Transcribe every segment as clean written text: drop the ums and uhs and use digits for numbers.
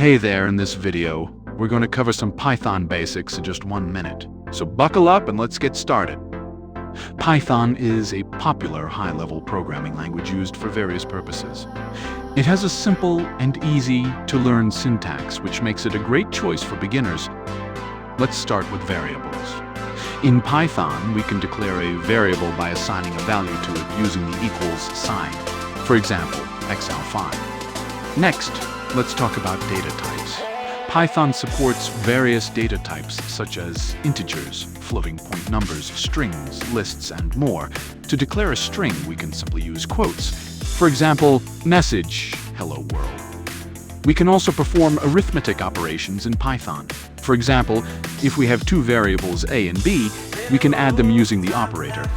Hey there, in this video, we're going to cover some Python basics in just 1 minute. So buckle up and let's get started. Python is a popular high-level programming language used for various purposes. It has a simple and easy-to-learn syntax, which makes it a great choice for beginners. Let's start with variables. In Python, we can declare a variable by assigning a value to it using the equals sign. For example, xl5. Next, let's talk about data types. Python supports various data types such as integers, floating point numbers, strings, lists, and more. To declare a string, we can simply use quotes. For example, message, hello world. We can also perform arithmetic operations in Python. For example, if we have two variables a and b, we can add them using the operator.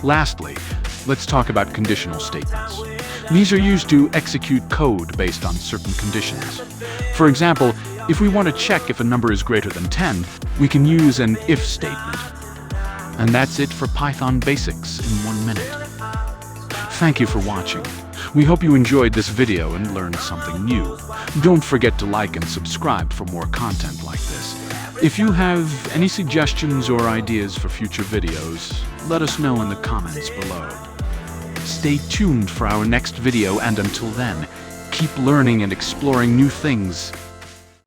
Lastly, let's talk about conditional statements. These are used to execute code based on certain conditions. For example, if we want to check if a number is greater than 10, we can use an if statement. And that's it for Python basics in 1 minute. Thank you for watching. We hope you enjoyed this video and learned something new. Don't forget to like and subscribe for more content like this. If you have any suggestions or ideas for future videos, let us know in the comments below. Stay tuned for our next video, and until then, keep learning and exploring new things